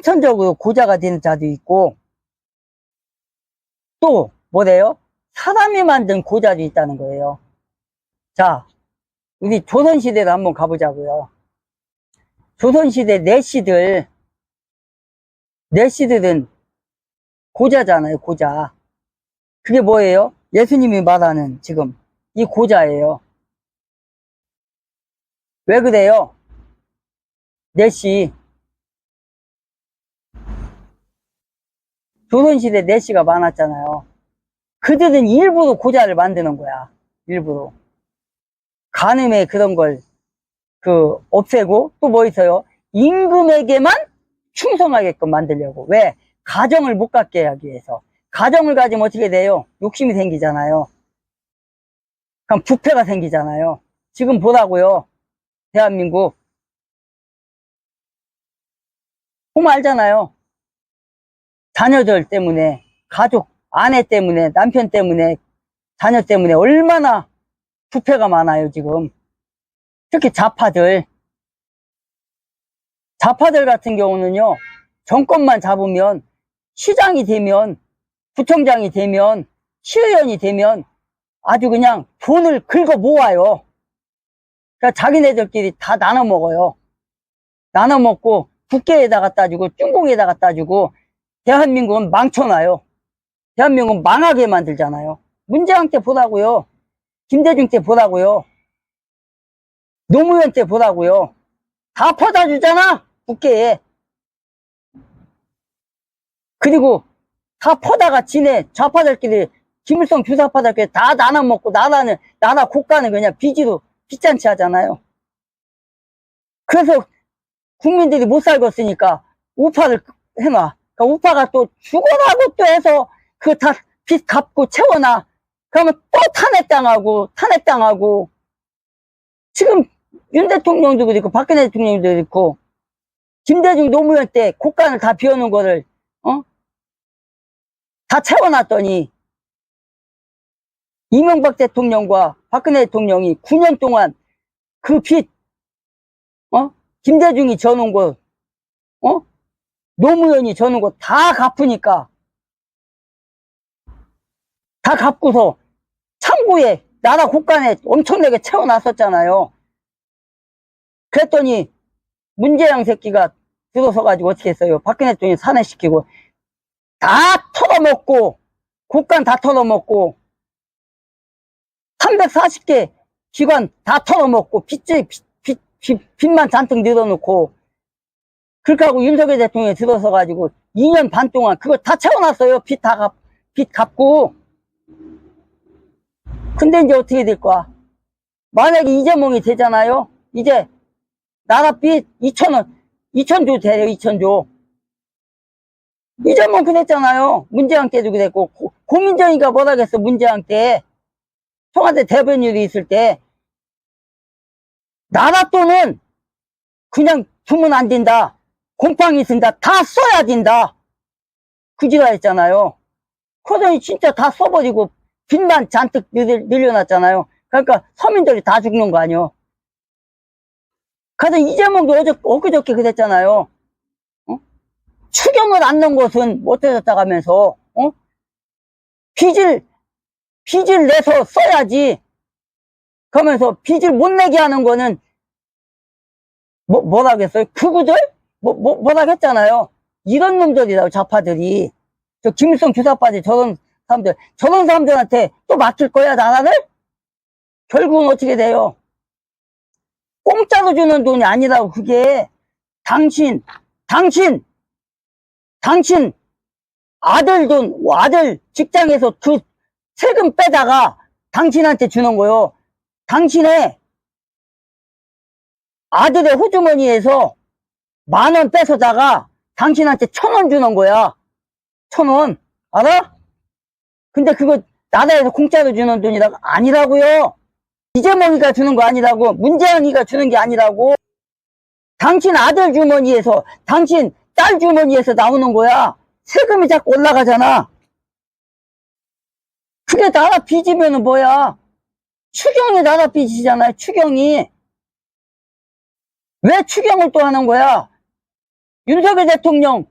선천적으로 고자가 되는 자도 있고, 또 뭐래요? 사람이 만든 고자도 있다는 거예요. 자, 우리 조선시대로 한번 가보자고요. 조선시대 내시들은 고자잖아요, 고자. 그게 뭐예요? 예수님이 말하는 지금 이 고자예요. 왜 그래요? 내시, 조선시대 내시가 많았잖아요. 그들은 일부러 고자를 만드는 거야. 일부러. 간음의 그런 걸 없애고, 또 뭐 있어요? 임금에게만 충성하게끔 만들려고. 왜? 가정을 못 갖게 하기 위해서. 가정을 가지면 어떻게 돼요? 욕심이 생기잖아요. 그럼 부패가 생기잖아요. 지금 보라고요. 대한민국. 보면 알잖아요. 자녀들 때문에, 가족, 아내 때문에, 남편 때문에, 자녀 때문에 얼마나 부패가 많아요, 지금. 특히 좌파들 같은 경우는요, 정권만 잡으면, 시장이 되면, 구청장이 되면, 시의원이 되면 아주 그냥 돈을 긁어 모아요. 그러니까 자기네들끼리 다 나눠 먹어요. 나눠 먹고 국회에다 갖다 주고 중공에다 갖다 주고, 대한민국은 망쳐놔요. 대한민국은 망하게 만들잖아요. 문재인 때 보라고요. 김대중 때 보라고요. 노무현 때 보라고요. 다 퍼다 주잖아, 국회에. 그리고 다 퍼다가 지네 좌파들끼리, 김일성 주사파들끼리 다 나눠 먹고, 나라 국가는 그냥 빚잔치 하잖아요. 그래서 국민들이 못 살겠으니까 우파를 해놔. 그러니까 우파가 또 죽어라고 또 해서 그 다 빚 갚고 채워놔. 그러면 또 탄핵당하고. 지금 윤 대통령도 그렇고 박근혜 대통령도 그렇고, 김대중 노무현 때 국간을 다 비워놓은 거를 다 채워놨더니, 이명박 대통령과 박근혜 대통령이 9년 동안 그 빚, 김대중이 져놓은 거, 노무현이 져놓은 거 다 갚으니까, 다 갚고서 창고에, 나라 국간에 엄청나게 채워놨었잖아요. 그랬더니 문재양 새끼가 들어서가지고 어떻게 했어요? 박근혜 대통령이 산해시키고 다 털어먹고, 국간 다 털어먹고, 340개 기관 다 털어먹고, 빚만 잔뜩 늘어놓고, 그렇게 하고 윤석열 대통령이 들어서가지고 2년 반 동안 그거 다 채워놨어요. 빚 갚고. 근데 이제 어떻게 될 거야? 만약에 이재명이 되잖아요? 이제 나라 빚 2천조 돼요, 2천조. 이재명 그랬잖아요. 문재인 때도 그랬고, 고민정이가 뭐라 그랬어, 문재인 때. 청와대 대변인이 있을 때. 나라 돈은 그냥 두면 안 된다. 곰팡이 쓴다. 다 써야 된다. 그지라 했잖아요. 그러더니 진짜 다 써버리고 빚만 잔뜩 늘려놨잖아요. 그러니까 서민들이 다 죽는 거 아니에요. 그래서 이재명도 엊그저께 그랬잖아요. 추경을 안 넣은 것은 못해졌다 하면서, 빚을 내서 써야지. 그러면서 빚을 못 내게 하는 거는, 뭐라 그랬어요? 극우들? 뭐라 했잖아요. 이런 놈들이라고, 좌파들이. 저 김일성 주사파들, 저런 사람들한테 또 맡길 거야, 나라를? 결국은 어떻게 돼요? 공짜로 주는 돈이 아니라고, 그게. 당신 아들 돈, 아들 직장에서 그 세금 빼다가 당신한테 주는 거요. 당신의 아들의 호주머니에서 10,000원 뺏어다가 당신한테 1,000원 주는 거야. 1,000원. 알아? 근데 그거 나라에서 공짜로 주는 돈이라고? 아니라고요. 이재명이가 주는 거 아니라고. 문재인이가 주는 게 아니라고. 당신 아들 주머니에서, 당신 딸 주머니에서 나오는 거야. 세금이 자꾸 올라가잖아. 그게 나라 빚이면은 뭐야? 추경이 나라 빚이잖아요, 추경이. 왜 추경을 또 하는 거야? 윤석열 대통령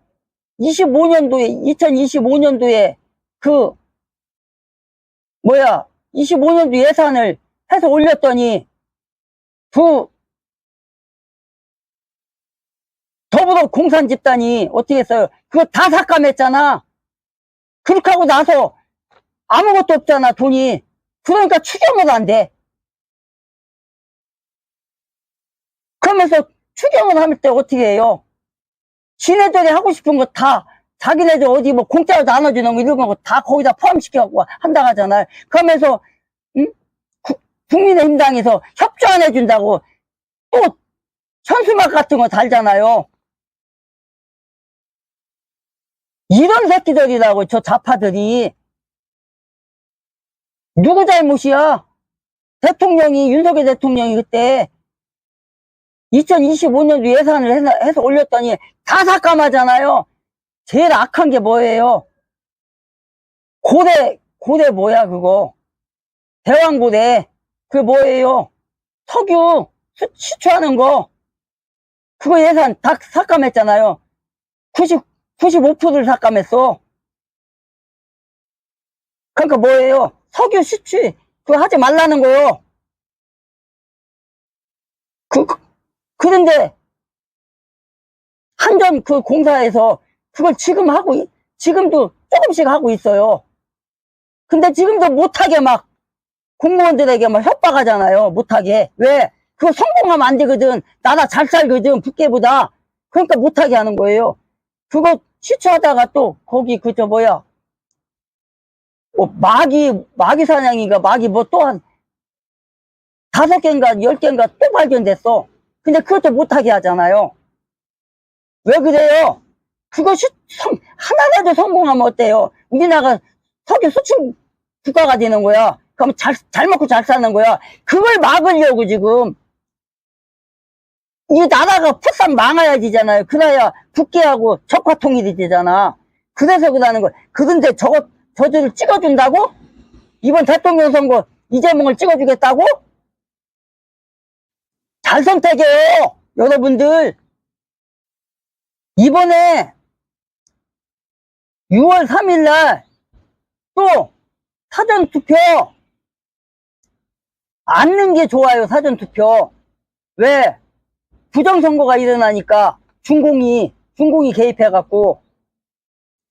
25년도에, 2025년도에 25년도 예산을 해서 올렸더니, 더불어 공산 집단이 어떻게 했어요? 그거 다 삭감했잖아. 그렇게 하고 나서 아무것도 없잖아, 돈이. 그러니까 추경을 안 돼. 그러면서 추경을 할 때 어떻게 해요? 지네들이 하고 싶은 거 다, 자기네들 어디 뭐 공짜로 나눠주는 거 이런 거 다 거기다 포함시켜갖고 한다고 하잖아요. 그러면서, 국민의힘당에서 협조 안 해준다고 또 현수막 같은 거 달잖아요. 이런 새끼들이라고, 저 좌파들이. 누구 잘못이야? 윤석열 대통령이 그때 2025년도 예산을 해서 올렸더니 다 삭감하잖아요. 제일 악한 게 뭐예요? 고대 뭐야, 그거? 대왕고대. 그게 뭐예요? 석유 수출하는 거. 그거 예산 다 삭감했잖아요. 95%를 삭감했어. 그러니까 뭐예요? 석유 수출, 그거 하지 말라는 거요. 그런데, 한전 그 공사에서 그걸 지금도 조금씩 하고 있어요. 근데 지금도 못하게 막, 공무원들에게 막 협박하잖아요. 못하게. 왜? 그거 성공하면 안 되거든. 나라 잘 살거든, 북계보다. 그러니까 못하게 하는 거예요. 그거 시추하다가 또, 거기, 마귀 사냥인가, 마귀 뭐 또 한 5개인가 10개인가 또 발견됐어. 근데 그것도 못하게 하잖아요. 왜 그래요? 하나라도 성공하면 어때요? 우리나라가 석유 수출 국가가 되는 거야. 그럼 잘 먹고 잘 사는 거야. 그걸 막으려고 지금. 이 나라가 푹싹 망해야 되잖아요. 그래야 국계하고 적화 통일이 되잖아. 그래서 그러는 거야. 그런데 저들을 찍어준다고? 이번 대통령 선거 이재명을 찍어주겠다고? 잘 선택해요, 여러분들. 이번에 6월 3일날 또 사전투표 안 넣는 게 좋아요. 사전투표. 왜? 부정선거가 일어나니까 중공이 개입해갖고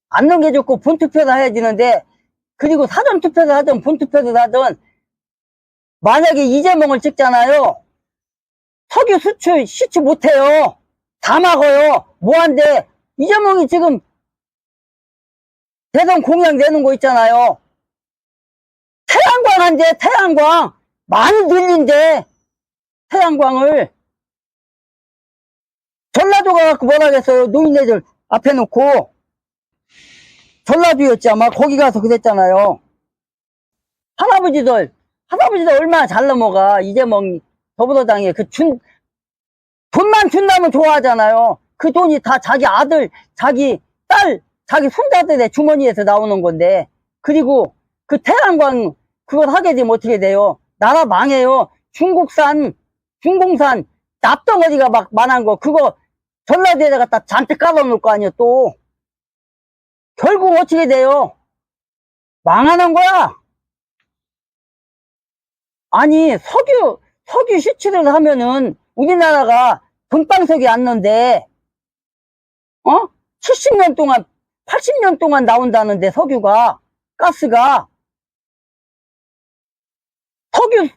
안 넣는 게 좋고 본투표도 해야 되는데, 그리고 사전투표도 하든 본투표도 하든 만약에 이재명을 찍잖아요. 석유 시추 못해요. 다 막아요. 뭐한데? 이재명이 지금 대선 공약 내는 거 있잖아요. 태양광 한대, 태양광. 많이 늘린대, 태양광을. 전라도 가갖고 뭐라 하겠어요. 노인네들 앞에 놓고. 전라도였지 아마. 거기 가서 그랬잖아요. 할아버지들 얼마나 잘 넘어가. 이재명 더불어당에 돈만 준다면 좋아하잖아요. 그 돈이 다 자기 아들, 자기 딸, 자기 손자들의 주머니에서 나오는 건데. 그리고 그 태양광 그걸 하게 되면 어떻게 돼요? 나라 망해요. 중공산 납덩어리가 막 만한 거, 그거 전라도에다 갖다 잔뜩 깔아놓을 거 아니에요. 또 결국 어떻게 돼요? 망하는 거야. 아니, 석유 시추를 하면은 우리나라가 돈방석이 앉는데, 70년 동안, 80년 동안 나온다는데, 가스가. 석유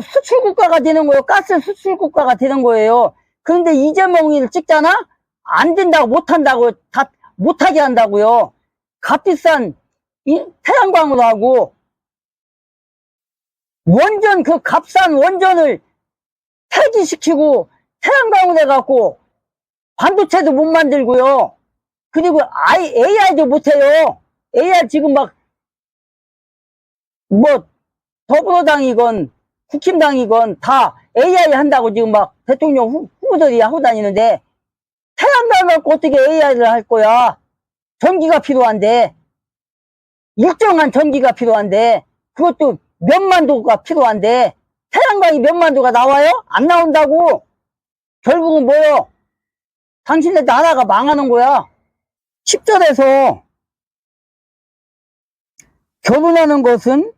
수출 국가가 되는 거예요. 가스 수출 국가가 되는 거예요. 그런데 이재명이를 찍잖아? 안 된다고, 못한다고, 다 못하게 한다고요. 값비싼 태양광으로 하고, 그 값싼 원전을 폐기시키고 태양광으로 해갖고 반도체도 못 만들고요. 그리고 AI도 못해요. AI 지금 더불어당이건 국힘당이건 다 AI 한다고 지금 대통령 후보들이 하고 다니는데, 태양광 갖고 어떻게 AI를 할 거야? 전기가 필요한데, 일정한 전기가 필요한데, 그것도 몇만 도가 필요한데, 태양광이 몇만 도가 나와요? 안 나온다고. 결국은 뭐요? 당신네 나라가 망하는 거야. 10절에서 결혼하는 것은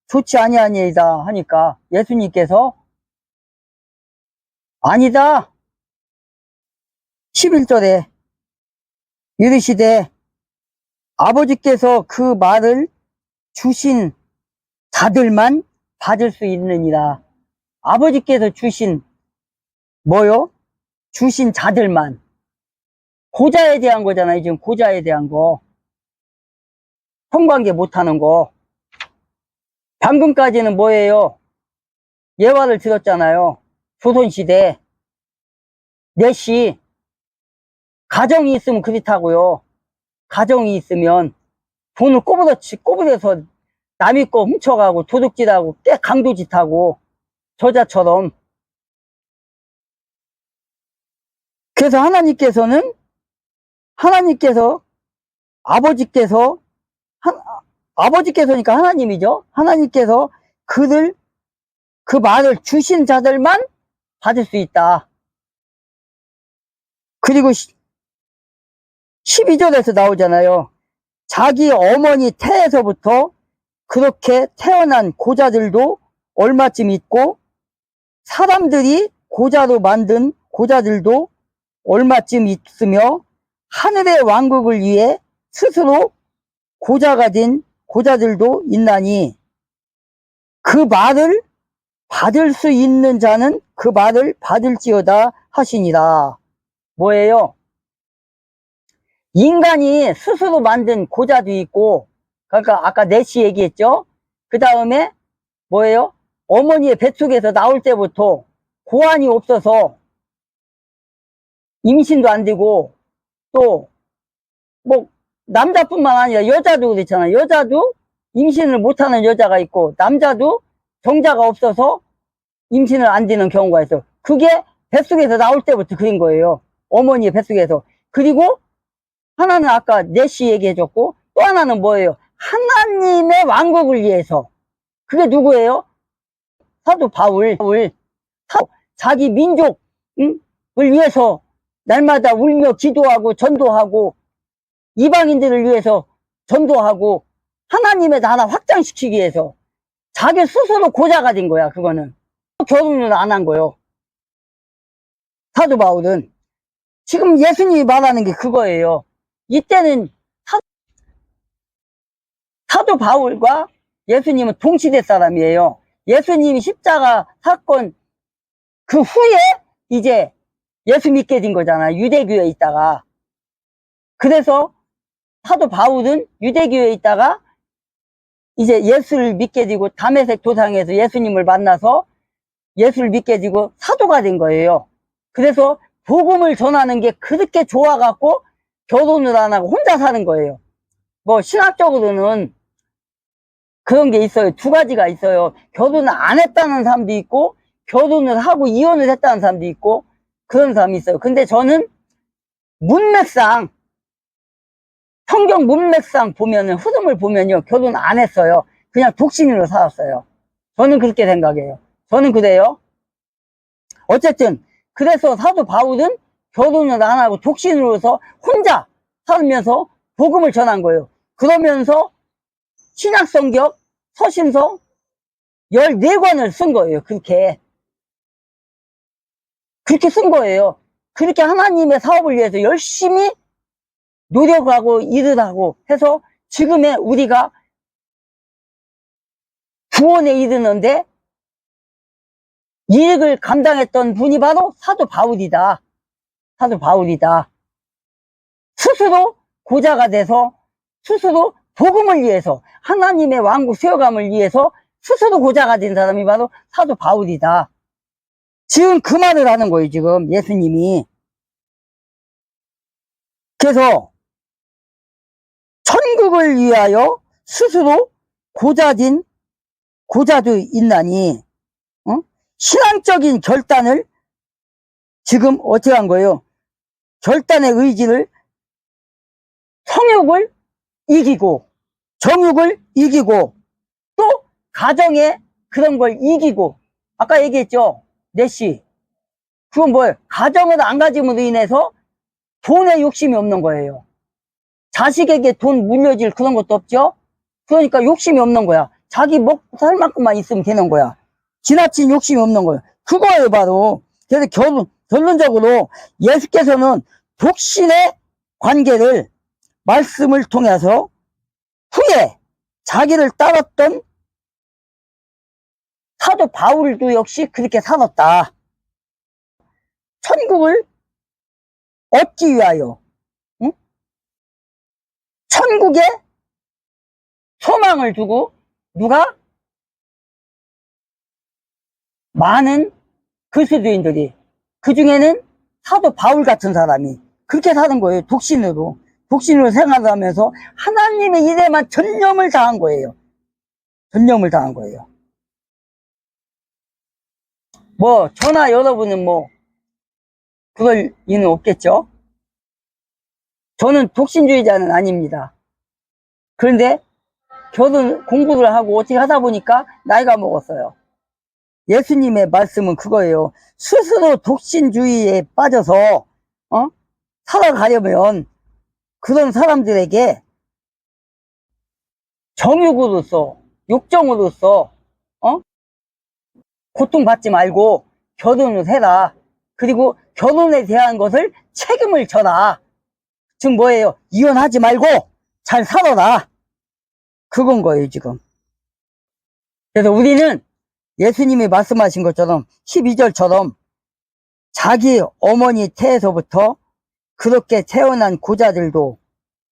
좋지 아니하니이다 하니까 예수님께서 아니다. 11절에 이르시되 아버지께서 그 말을 주신 자들만 받을 수 있느니라. 아버지께서 주신 뭐요? 주신 자들만. 고자에 대한 거잖아요. 지금 고자에 대한 거. 성관계 못하는 거. 방금까지는 뭐예요? 예화를 들었잖아요. 조선시대. 넷이 가정이 있으면 그렇다고요. 가정이 있으면 돈을 꼬부려서 남의 거 훔쳐가고 도둑질하고 강도짓하고 저자처럼. 그래서 아버지께서니까 하나님이죠. 하나님께서 그 말을 주신 자들만 받을 수 있다. 그리고 12절에서 나오잖아요. 자기 어머니 태에서부터 그렇게 태어난 고자들도 얼마쯤 있고 사람들이 고자로 만든 고자들도 얼마쯤 있으며 하늘의 왕국을 위해 스스로 고자가 된 고자들도 있나니 그 말을 받을 수 있는 자는 그 말을 받을지어다 하시니라. 뭐예요? 인간이 스스로 만든 고자도 있고, 그러니까 아까 넷이 얘기했죠. 그 다음에 뭐예요? 어머니의 뱃속에서 나올 때부터 고환이 없어서 임신도 안 되고, 또 뭐 남자뿐만 아니라 여자도 그렇잖아요. 여자도 임신을 못하는 여자가 있고, 남자도 정자가 없어서 임신을 안 되는 경우가 있어요. 그게 뱃속에서 나올 때부터 그런 거예요. 어머니의 뱃속에서. 그리고 하나는 아까 넷이 얘기해줬고, 또 하나는 뭐예요? 하나님의 왕국을 위해서. 그게 누구예요? 사도 바울. 자기 민족을 위해서 날마다 울며 기도하고 전도하고 이방인들을 위해서 전도하고 하나님의 나라 확장시키기 위해서 자기 스스로 고자가 된 거야. 그거는 결혼을 안 한 거예요. 사도 바울은. 지금 예수님이 말하는 게 그거예요. 이때는 사도 바울과 예수님은 동시대 사람이에요. 예수님이 십자가 사건 그 후에 이제 예수 믿게 된 거잖아요. 유대교에 있다가. 그래서 사도 바울은 유대교에 있다가 이제 예수를 믿게 되고 다메섹 도상에서 예수님을 만나서 예수를 믿게 되고 사도가 된 거예요. 그래서 복음을 전하는 게 그렇게 좋아갖고 결혼을 안 하고 혼자 사는 거예요. 뭐 신학적으로는 그런 게 있어요. 두 가지가 있어요. 결혼을 안 했다는 사람도 있고 결혼을 하고 이혼을 했다는 사람도 있고 그런 사람이 있어요. 근데 저는 문맥상 성경 문맥상 보면은 흐름을 보면요. 결혼 안 했어요. 그냥 독신으로 살았어요. 저는 그렇게 생각해요. 저는 그래요. 어쨌든 그래서 사도 바울은 결혼을 안 하고 독신으로서 혼자 살면서 복음을 전한 거예요. 그러면서 신약성경, 서신서 14권을 쓴 거예요. 그렇게 쓴 거예요. 그렇게 하나님의 사업을 위해서 열심히 노력하고 일을 하고 해서 지금의 우리가 구원에 이르는데 이익을 감당했던 분이 바로 사도 바울이다. 사도 바울이다. 스스로 고자가 돼서 스스로 복음을 위해서 하나님의 왕국 세워감을 위해서 스스로 고자가 된 사람이 바로 사도 바울이다. 지금 그 말을 하는 거예요. 지금 예수님이. 그래서 천국을 위하여 스스로 고자도 있나니 신앙적인 결단을 지금 어떻게 한 거예요? 결단의 의지를 성욕을 이기고 정욕을 이기고 또 가정의 그런 걸 이기고 아까 얘기했죠. 넷이 그건 뭐예요? 가정을 안 가짐으로 인해서 돈에 욕심이 없는 거예요. 자식에게 돈 물려줄 그런 것도 없죠. 그러니까 욕심이 없는 거야. 자기 살 만큼만 있으면 되는 거야. 지나친 욕심이 없는 거야. 그거예요, 바로. 그래서 결론적으로 예수께서는 독신의 관계를 말씀을 통해서 후에 자기를 따랐던 사도 바울도 역시 그렇게 살았다. 천국을 얻기 위하여, 응? 천국에 소망을 두고 누가? 많은 그리스도인들이, 그 중에는 사도 바울 같은 사람이 그렇게 사는 거예요. 독신으로 생활하면서 하나님의 일에만 전념을 다한 거예요. 전념을 다한 거예요. 뭐 저나 여러분은 뭐 그럴 이유는 없겠죠. 저는 독신주의자는 아닙니다. 그런데 공부를 하고 어떻게 하다 보니까 나이가 먹었어요. 예수님의 말씀은 그거예요. 스스로 독신주의에 빠져서 살아가려면 그런 사람들에게 정욕으로서, 욕정으로서 고통받지 말고 결혼을 해라. 그리고 결혼에 대한 것을 책임을 져라. 즉 뭐예요? 이혼하지 말고 잘 살아라. 그건 거예요, 지금. 그래서 우리는 예수님이 말씀하신 것처럼 12절처럼 자기 어머니 태에서부터 그렇게 태어난 고자들도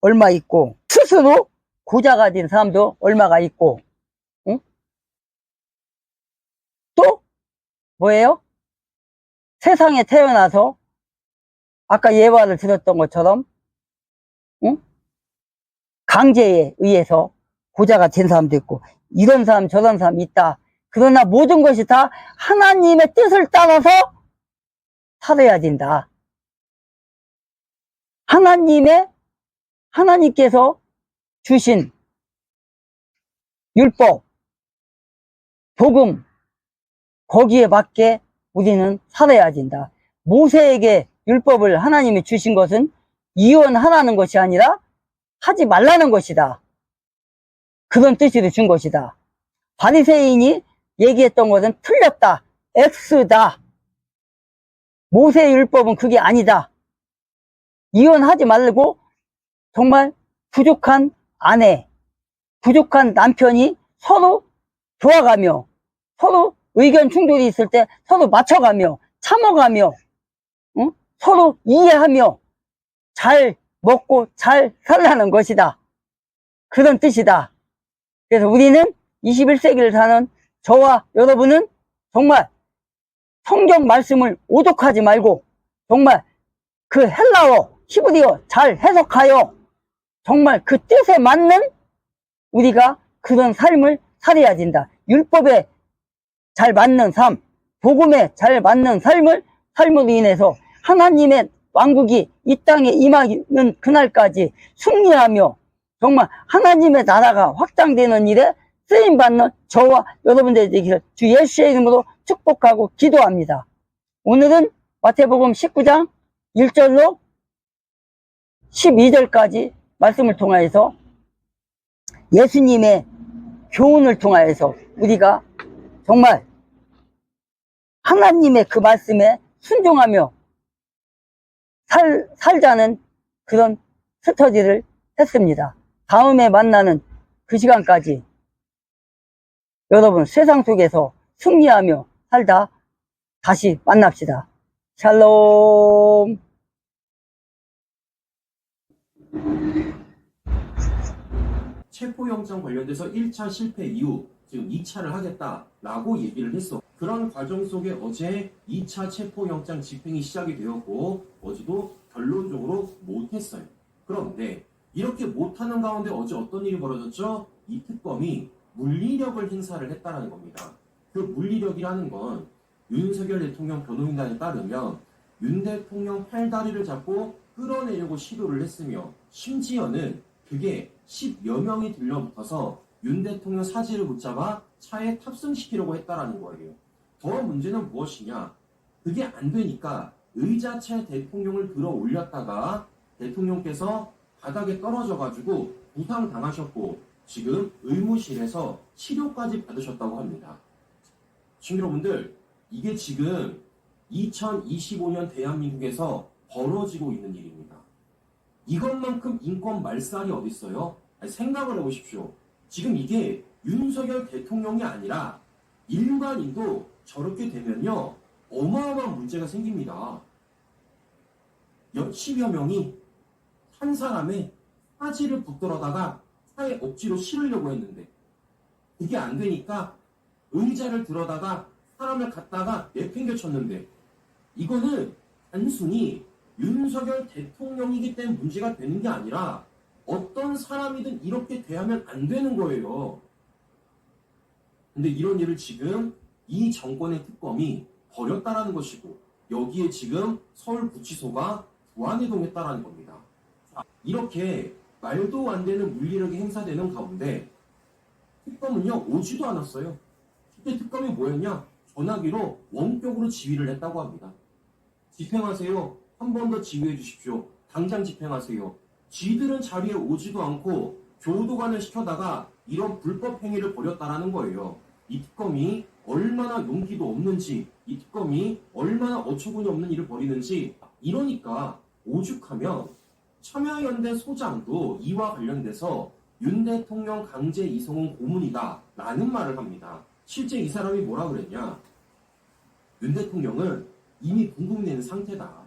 얼마 있고 스스로 고자가 된 사람도 얼마가 있고, 응? 또 뭐예요? 세상에 태어나서 아까 예화를 들었던 것처럼, 응? 강제에 의해서 고자가 된 사람도 있고, 이런 사람 저런 사람이 있다. 그러나 모든 것이 다 하나님의 뜻을 따라서 살아야 된다. 하나님께서 주신 율법, 복음, 거기에 맞게 우리는 살아야 된다. 모세에게 율법을 하나님이 주신 것은 이혼하라는 것이 아니라 하지 말라는 것이다. 그런 뜻으로 준 것이다. 바리새인이 얘기했던 것은 틀렸다. X다. 모세의 율법은 그게 아니다. 이혼하지 말고 정말 부족한 아내, 부족한 남편이 서로 좋아가며 서로 의견 충돌이 있을 때 서로 맞춰가며 참아가며, 응? 서로 이해하며 잘 먹고 잘 살라는 것이다. 그런 뜻이다. 그래서 우리는 21세기를 사는 저와 여러분은 정말 성경 말씀을 오독하지 말고 정말 그 헬라어, 히브리어 잘 해석하여 정말 그 뜻에 맞는 우리가 그런 삶을 살아야 된다. 율법에 잘 맞는 삶, 복음에 잘 맞는 삶으로 인해서 하나님의 왕국이 이 땅에 임하는 그날까지 승리하며 정말 하나님의 나라가 확장되는 일에 쓰임받는 저와 여러분들이 되기를 주 예수의 이름으로 축복하고 기도합니다. 오늘은 마태복음 19장 1절로 12절까지 말씀을 통하여서 예수님의 교훈을 통하여서 우리가 정말 하나님의 그 말씀에 순종하며 살자는 그런 스터디를 했습니다. 다음에 만나는 그 시간까지 여러분 세상 속에서 승리하며 살다 다시 만납시다. 샬롬. 체포영장 관련돼서 1차 실패 이후 지금 2차를 하겠다라고 얘기를 했어. 그런 과정 속에 어제 2차 체포영장 집행이 시작이 되었고 어제도 결론적으로 못했어요. 그런데 이렇게 못하는 가운데 어제 어떤 일이 벌어졌죠? 이 특검이 물리력을 행사를 했다는 겁니다. 그 물리력이라는 건 윤석열 대통령 변호인단에 따르면 윤 대통령 팔다리를 잡고 끌어내려고 시도를 했으며 심지어는 그게 10여 명이 들러붙어서 윤 대통령 사지를 붙잡아 차에 탑승시키려고 했다라는 거예요. 더 문제는 무엇이냐? 그게 안 되니까 의자차에 대통령을 들어 올렸다가 대통령께서 바닥에 떨어져가지고 부상당하셨고 지금 의무실에서 치료까지 받으셨다고 합니다. 시청자 여러분들, 이게 지금 2025년 대한민국에서 벌어지고 있는 일입니다. 이것만큼 인권 말살이 어딨어요? 아니, 생각을 해보십시오. 지금 이게 윤석열 대통령이 아니라 일반인도 저렇게 되면요 어마어마한 문제가 생깁니다. 몇십여 명이 한 사람의 사지를 붙들어다가 차에 억지로 실으려고 했는데 그게 안 되니까 의자를 들어다가 사람을 갖다가 내팽개쳤는데 이거는 단순히 윤석열 대통령이기 때문에 문제가 되는 게 아니라 어떤 사람이든 이렇게 대하면 안 되는 거예요. 근데 이런 일을 지금 이 정권의 특검이 벌였다라는 것이고 여기에 지금 서울구치소가 부안해동했다라는 겁니다. 자, 이렇게 말도 안 되는 물리력이 행사되는 가운데 특검은요 오지도 않았어요. 그때 특검이 뭐였냐? 전화기로 원격으로 지휘를 했다고 합니다. 집행하세요. 한 번 더 지휘해 주십시오. 당장 집행하세요. 쥐들은 자리에 오지도 않고 교도관을 시켜다가 이런 불법 행위를 벌였다라는 거예요. 이 특검이 얼마나 용기도 없는지, 이 특검이 얼마나 어처구니 없는 일을 벌이는지. 이러니까 오죽하면 참여연대 소장도 이와 관련돼서 윤 대통령 강제 이송은 고문이다 라는 말을 합니다. 실제 이 사람이 뭐라 그랬냐? 윤 대통령은 이미 궁금내는 상태다.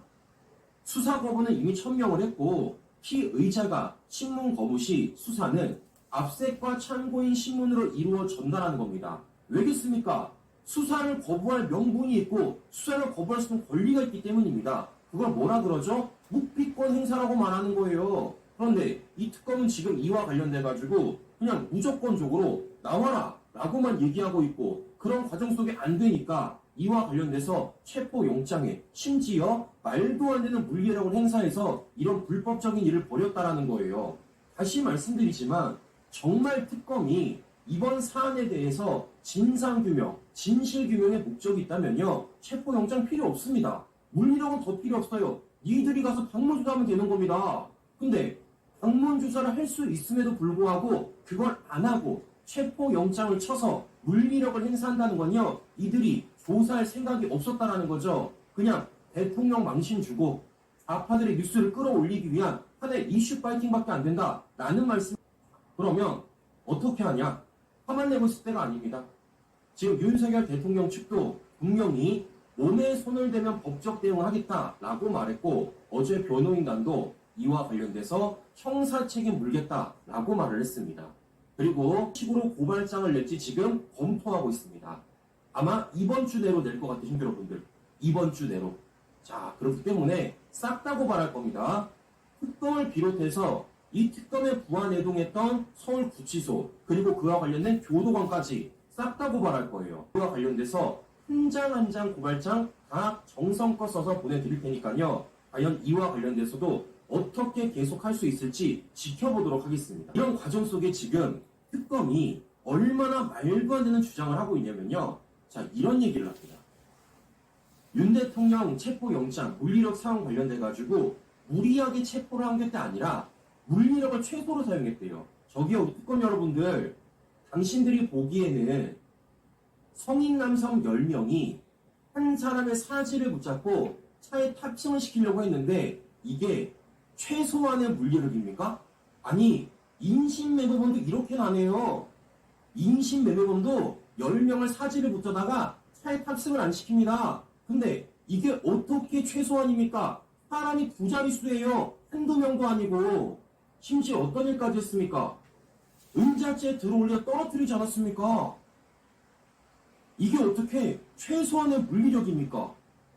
수사 거부는 이미 천명을 했고 피의자가 신문 거부 시 수사는 압색과 참고인 신문으로 이루어 전달하는 겁니다. 왜겠습니까? 수사를 거부할 명분이 있고 수사를 거부할 수 있는 권리가 있기 때문입니다. 그걸 뭐라 그러죠? 묵비권 행사라고 말하는 거예요. 그런데 이 특검은 지금 이와 관련돼가지고 그냥 무조건적으로 나와라 라고만 얘기하고 있고 그런 과정 속에 안 되니까 이와 관련돼서 체포영장에 심지어 말도 안 되는 물리력을 행사해서 이런 불법적인 일을 벌였다라는 거예요. 다시 말씀드리지만 정말 특검이 이번 사안에 대해서 진상규명, 진실규명의 목적이 있다면요. 체포영장 필요 없습니다. 물리력은 더 필요 없어요. 니들이 가서 방문조사하면 되는 겁니다. 근데 방문조사를 할 수 있음에도 불구하고 그걸 안 하고 체포영장을 쳐서 물리력을 행사한다는 건요. 이들이 조사할 생각이 없었다라는 거죠. 그냥 대통령 망신 주고 좌파들의 뉴스를 끌어올리기 위한 하나의 이슈 파이팅밖에 안 된다라는 말씀. 그러면 어떻게 하냐? 화만 내고 있을 때가 아닙니다. 지금 윤석열 대통령 측도 분명히 몸에 손을 대면 법적 대응을 하겠다라고 말했고 어제 변호인단도 이와 관련돼서 형사 책임 물겠다라고 말을 했습니다. 그리고 식으로 고발장을 낼지 지금 검토하고 있습니다. 아마 이번 주 내로 낼 것 같으신 여러분들. 이번 주 내로. 자, 그렇기 때문에 싹 다 고발할 겁니다. 특검을 비롯해서 이 특검에 부안해동했던 서울구치소 그리고 그와 관련된 교도관까지 싹 다 고발할 거예요. 그와 관련돼서 한 장 한 장 고발장 다 정성껏 써서 보내드릴 테니까요. 과연 이와 관련돼서도 어떻게 계속할 수 있을지 지켜보도록 하겠습니다. 이런 과정 속에 지금 특검이 얼마나 말도 안 되는 주장을 하고 있냐면요. 자, 이런 얘기를 합니다. 윤 대통령 체포영장, 물리력 사용 관련돼가지고 무리하게 체포를 한 게 아니라 물리력을 최소로 사용했대요. 저기요, 우리 특검 여러분들, 당신들이 보기에는 성인 남성 10명이 한 사람의 사지를 붙잡고 차에 탑승을 시키려고 했는데 이게 최소한의 물리력입니까? 아니, 인신매매범도 이렇게는 안 해요. 인신매매범도 10명을 사지를 붙여다가 차에 탑승을 안 시킵니다. 근데 이게 어떻게 최소한입니까? 사람이 두 자릿수예요. 한두 명도 아니고. 심지어 어떤 일까지 했습니까? 은자재 들어올려 떨어뜨리지 않았습니까? 이게 어떻게 최소한의 물리력입니까?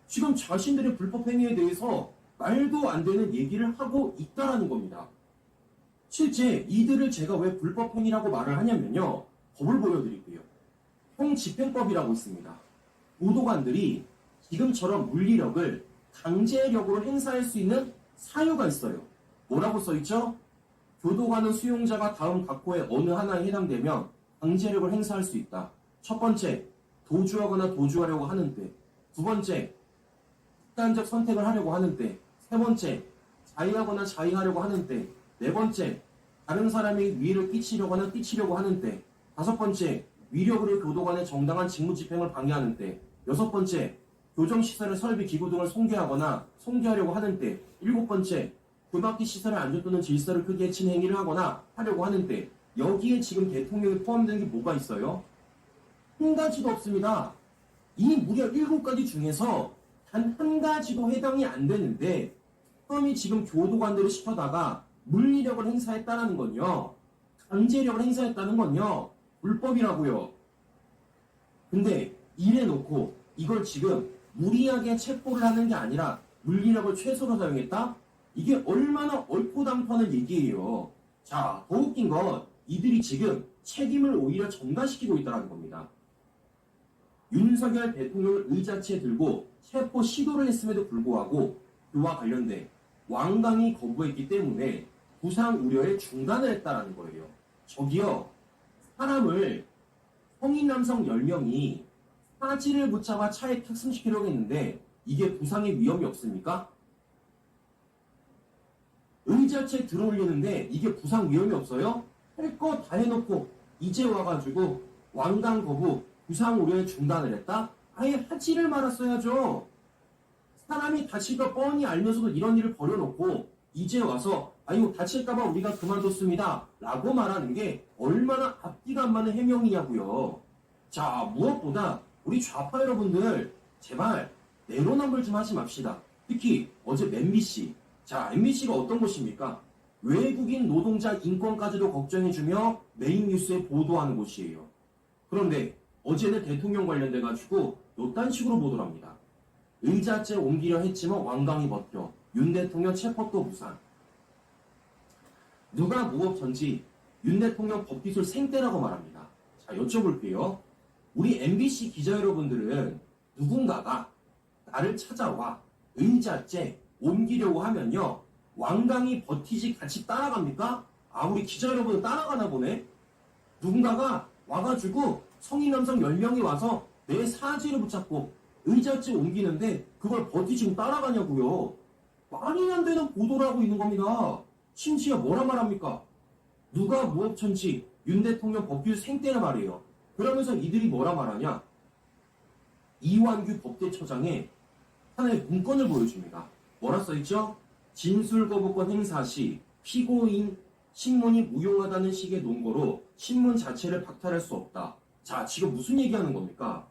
지금 자신들의 불법 행위에 대해서 말도 안 되는 얘기를 하고 있다라는 겁니다. 실제 이들을 제가 왜 불법 행위라고 말을 하냐면요. 법을 보여드릴게요. 형집행법이라고 있습니다. 보도관들이 지금처럼 물리력을 강제력으로 행사할 수 있는 사유가 있어요. 뭐라고 써있죠? 교도관은 수용자가 다음 각호의 어느 하나에 해당되면 강제력을 행사할 수 있다. 첫 번째, 도주하거나 도주하려고 하는 때. 두 번째, 극단적 선택을 하려고 하는 때. 세 번째, 자의하거나 자의하려고 하는 때. 네 번째, 다른 사람에게 위해를 끼치려고 하는 때. 다섯 번째, 위력으로 교도 간의 정당한 직무 집행을 방해하는 때. 여섯 번째, 교정시설의 설비, 기구 등을 손괴하거나 손괴하려고 하는 때. 일곱 번째, 굴바퀴 시설의 안전 또는 질서를 크게 해치는 행위를 하려고 하는 때. 여기에 지금 대통령이 포함되는 게 뭐가 있어요? 한 가지도 없습니다. 이 무려 7가지 중에서 단 한 가지도 해당이 안 되는데 특검이 지금 교도관들을 시켜다가 물리력을 행사했다는 건요. 강제력을 행사했다는 건요. 불법이라고요. 근데 이래놓고 이걸 지금 무리하게 체포를 하는 게 아니라 물리력을 최소로 사용했다? 이게 얼마나 얼토당토하는 얘기예요. 자, 더 웃긴 건 이들이 지금 책임을 오히려 전가시키고 있다는 겁니다. 윤석열 대통령을 의자채에 들고 체포 시도를 했음에도 불구하고 그와 관련돼 완강히 거부했기 때문에 부상 우려에 중단을 했다는 거예요. 저기요, 사람을 성인 남성 10명이 사지를 붙잡아 차에 탑승시키려고 했는데 이게 부상의 위험이 없습니까? 의자채에 들어올리는데 이게 부상 위험이 없어요? 할 거 다 해놓고 이제 와가지고 완강 거부, 부상 우려에 중단을 했다? 아예 하지를 말았어야죠. 사람이 다칠까 뻔히 알면서도 이런 일을 벌여놓고 이제 와서 아이고 다칠까봐 우리가 그만뒀습니다 라고 말하는 게 얼마나 앞뒤가 안 맞는 해명이냐고요. 자, 무엇보다 우리 좌파 여러분들 제발 내로남불 좀 하지 맙시다. 특히 어제 MBC. 자, MBC가 어떤 곳입니까? 외국인 노동자 인권까지도 걱정해주며 메인 뉴스에 보도하는 곳이에요. 그런데 어제는 대통령 관련돼가지고 요딴 식으로 보도를 합니다. 의자째 옮기려 했지만 완강히 버텨. 윤 대통령 체포 또 무산. 누가 무엇던지 윤 대통령 법기술 생떼라고 말합니다. 자, 여쭤볼게요. 우리 MBC 기자 여러분들은 누군가가 나를 찾아와 의자째 옮기려고 하면요. 완강히 버티지 같이 따라갑니까? 아, 우리 기자 여러분은 따라가나 보네? 누군가가 와가지고 성인 남성 10명이 와서 내 사지를 붙잡고 의자째 옮기는데 그걸 버티지 따라가냐고요. 말이 안 되는 보도를 하고 있는 겁니다. 심지어 뭐라 말합니까? 누가 무엇천지 윤 대통령 법규 생떼나 말이에요. 그러면서 이들이 뭐라 말하냐? 이완규 법대처장의 하나의 문건을 보여줍니다. 뭐라 써있죠? 진술거부권 행사 시 피고인 신문이 무용하다는 식의 논거로 신문 자체를 박탈할 수 없다. 자, 지금 무슨 얘기하는 겁니까?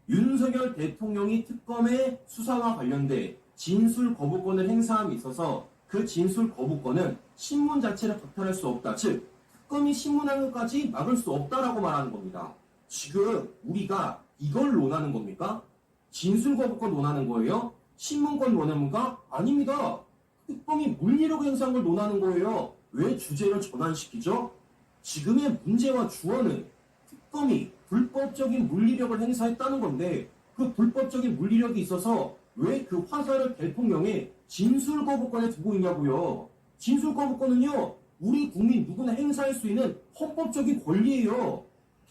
윤석열 대통령이 특검의 수사와 관련돼 진술 거부권을 행사함에 있어서 그 진술 거부권은 신문 자체를 박탈할 수 없다. 즉, 특검이 신문하는 것까지 막을 수 없다라고 말하는 겁니다. 지금 우리가 이걸 논하는 겁니까? 진술 거부권 논하는 거예요? 신문권 논합니까? 아닙니다. 특검이 물리력 행사한 걸 논하는 거예요. 왜 주제를 전환시키죠? 지금의 문제와 주어는 특검이 불법적인 물리력을 행사했다는 건데 그 불법적인 물리력이 있어서 왜 그 화살을 대통령의 진술 거부권에 두고 있냐고요. 진술 거부권은요, 우리 국민 누구나 행사할 수 있는 헌법적인 권리예요.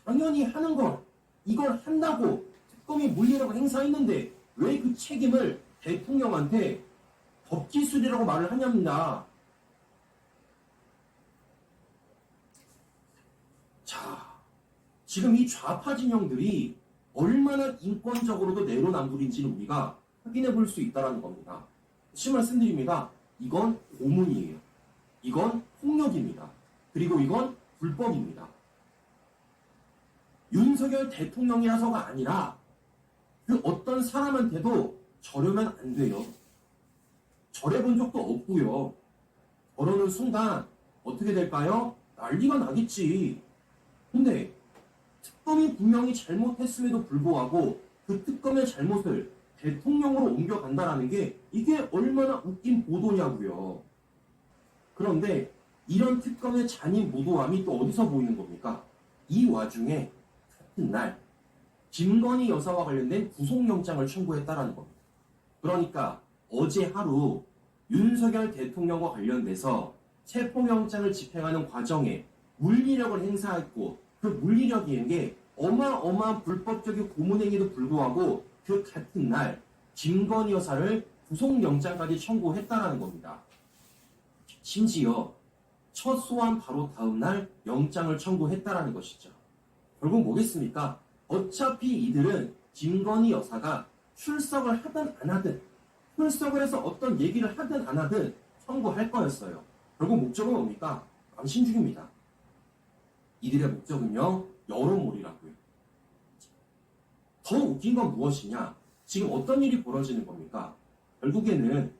당연히 하는 걸, 이걸 한다고 특검이 물리력을 행사했는데 왜 그 책임을 대통령한테 법기술이라고 말을 하냐입니다. 자, 지금 이 좌파 진영들이 얼마나 인권적으로도 내로남불인지를 우리가 확인해 볼 수 있다는 겁니다. 다시 말씀드립니다. 이건 고문이에요. 이건 폭력입니다. 그리고 이건 불법입니다. 윤석열 대통령이라서가 아니라 그 어떤 사람한테도 저러면 안 돼요. 저래본 적도 없고요. 저러는 순간 어떻게 될까요? 난리가 나겠지. 근데 특검이 분명히 잘못했음에도 불구하고 그 특검의 잘못을 대통령으로 옮겨간다라는 게 이게 얼마나 웃긴 보도냐고요. 그런데 이런 특검의 잔인무도함이 또 어디서 보이는 겁니까? 이 와중에 같은 날 김건희 여사와 관련된 구속영장을 청구했다라는 겁니다. 그러니까 어제 하루 윤석열 대통령과 관련돼서 체포영장을 집행하는 과정에 물리력을 행사했고 그 물리력이란 게 어마어마한 불법적인 고문행위에도 불구하고 그 같은 날 김건희 여사를 구속영장까지 청구했다라는 겁니다. 심지어 첫 소환 바로 다음날 영장을 청구했다라는 것이죠. 결국 뭐겠습니까? 어차피 이들은 김건희 여사가 출석을 하든 안 하든, 출석을 해서 어떤 얘기를 하든 안 하든 청구할 거였어요. 결국 목적은 뭡니까? 망신 죽입니다. 이들의 목적은요, 여론몰이라고요. 더 웃긴 건 무엇이냐? 지금 어떤 일이 벌어지는 겁니까? 결국에는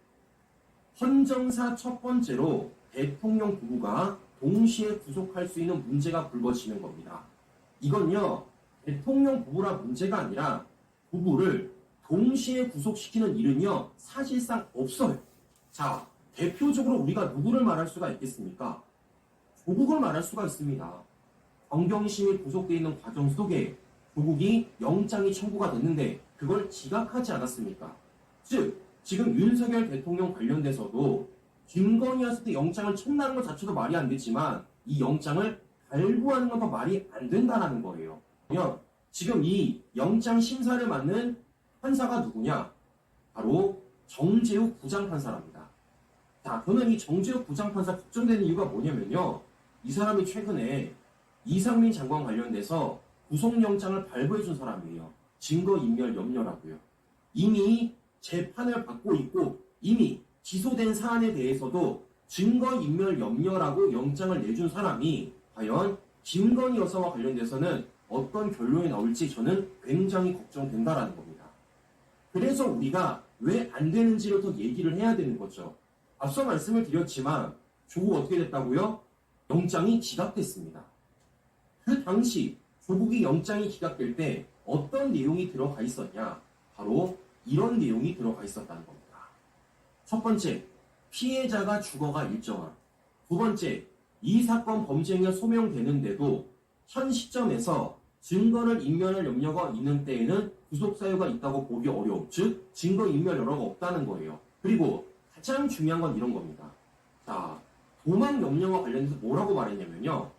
헌정사 첫 번째로 대통령 부부가 동시에 구속할 수 있는 문제가 불거지는 겁니다. 이건요, 대통령 부부라 문제가 아니라 부부를 동시에 구속시키는 일은요, 사실상 없어요. 자, 대표적으로 우리가 누구를 말할 수가 있겠습니까? 조국을 말할 수가 있습니다. 정경심이 구속되어 있는 과정 속에 조국이 영장이 청구가 됐는데 그걸 지각하지 않았습니까? 즉, 지금 윤석열 대통령 관련돼서도 김건희 여사한테 영장을 쳤다는 것 자체도 말이 안 되지만 이 영장을 발부하는 건 더 말이 안 된다는 거예요. 그러면 지금 이 영장 심사를 맡는 판사가 누구냐? 바로 정재욱 부장판사랍니다. 자, 저는 이 정재욱 부장판사 걱정되는 이유가 뭐냐면요. 이 사람이 최근에 이상민 장관 관련돼서 구속영장을 발부해준 사람이에요. 증거인멸 염려라고요. 이미 재판을 받고 있고 이미 기소된 사안에 대해서도 증거인멸 염려라고 영장을 내준 사람이 과연 김건희 여사와 관련돼서는 어떤 결론이 나올지 저는 굉장히 걱정된다라는 겁니다. 그래서 우리가 왜 안 되는지를 더 얘기를 해야 되는 거죠. 앞서 말씀을 드렸지만 조국 어떻게 됐다고요? 영장이 기각됐습니다. 그 당시 조국이 영장이 기각될 때 어떤 내용이 들어가 있었냐? 바로 이런 내용이 들어가 있었다는 겁니다. 첫 번째, 피해자가 주거가 일정한. 두 번째, 이 사건 범죄 행위가 소명되는데도 현 시점에서 증거를 인멸할 염려가 있는 때에는 구속 사유가 있다고 보기 어려움. 즉, 증거 인멸 여러가 없다는 거예요. 그리고 가장 중요한 건 이런 겁니다. 자, 도망 염려와 관련해서 뭐라고 말했냐면요.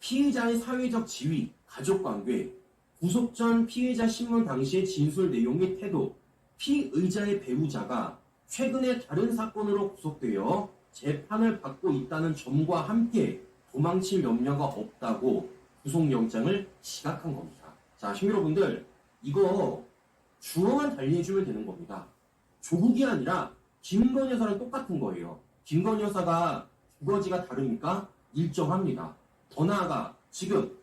피해자의 사회적 지위, 가족관계, 구속 전 피해자 신문 당시의 진술 내용 및 태도, 피의자의 배우자가 최근에 다른 사건으로 구속되어 재판을 받고 있다는 점과 함께 도망칠 염려가 없다고 구속영장을 지각한 겁니다. 자, 시민여러분들, 이거 주어만 달리해주면 되는 겁니다. 조국이 아니라 김건희 여사랑 똑같은 거예요. 김건희 여사가 주거지가 다릅니까? 일정합니다. 더 나아가 지금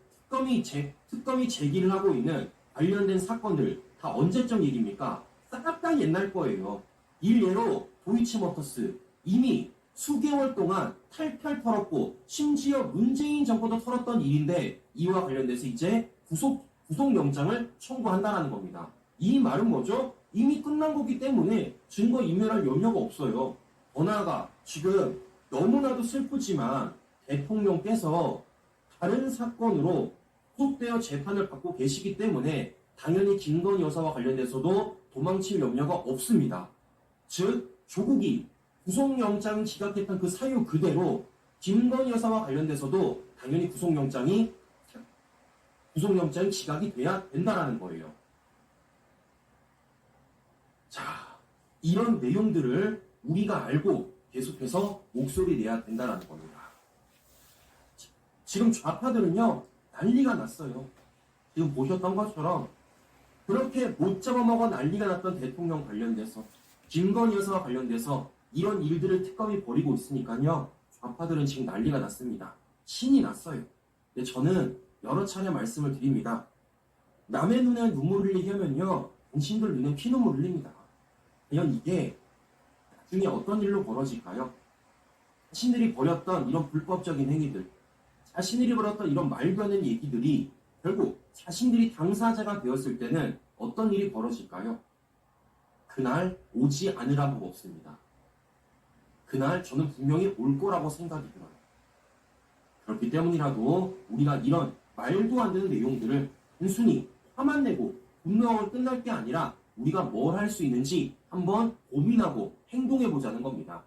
특검이 제기를 하고 있는 관련된 사건들 다 언제적 얘기입니까? 싹 다 옛날 거예요. 일례로 도이치모터스 이미 수개월 동안 탈탈 털었고 심지어 문재인 정부도 털었던 일인데 이와 관련돼서 이제 구속영장을 청구한다는 겁니다. 이 말은 뭐죠? 이미 끝난 거기 때문에 증거인멸할 염려가 없어요. 더 나아가 지금 너무나도 슬프지만 대통령께서 다른 사건으로 구속되어 재판을 받고 계시기 때문에 당연히 김건희 여사와 관련돼서도 도망칠 염려가 없습니다. 즉, 조국이 구속영장 지각했던 그 사유 그대로 김건희 여사와 관련돼서도 당연히 구속영장이 지각이 돼야 된다는 거예요. 자, 이런 내용들을 우리가 알고 계속해서 목소리 내야 된다는 겁니다. 지금 좌파들은요, 난리가 났어요. 지금 보셨던 것처럼 그렇게 못 잡아먹어 난리가 났던 대통령 관련돼서 김건희 여사와 관련돼서 이런 일들을 특검이 벌이고 있으니까요. 좌파들은 지금 난리가 났습니다. 신이 났어요. 근데 저는 여러 차례 말씀을 드립니다. 남의 눈에 눈물 흘리게 하면요. 당신들 눈에 피눈물 흘립니다. 과연 이게 나중에 어떤 일로 벌어질까요? 자신들이 벌였던 이런 불법적인 행위들, 자신들이 벌였던 이런 말도 안 되는 얘기들이 결국 자신들이 당사자가 되었을 때는 어떤 일이 벌어질까요? 그날 오지 않으라 법 없습니다. 그날 저는 분명히 올 거라고 생각이 들어요. 그렇기 때문이라도 우리가 이런 말도 안 되는 내용들을 단순히 화만 내고 분노하고 끝날 게 아니라 우리가 뭘 할 수 있는지 한번 고민하고 행동해 보자는 겁니다.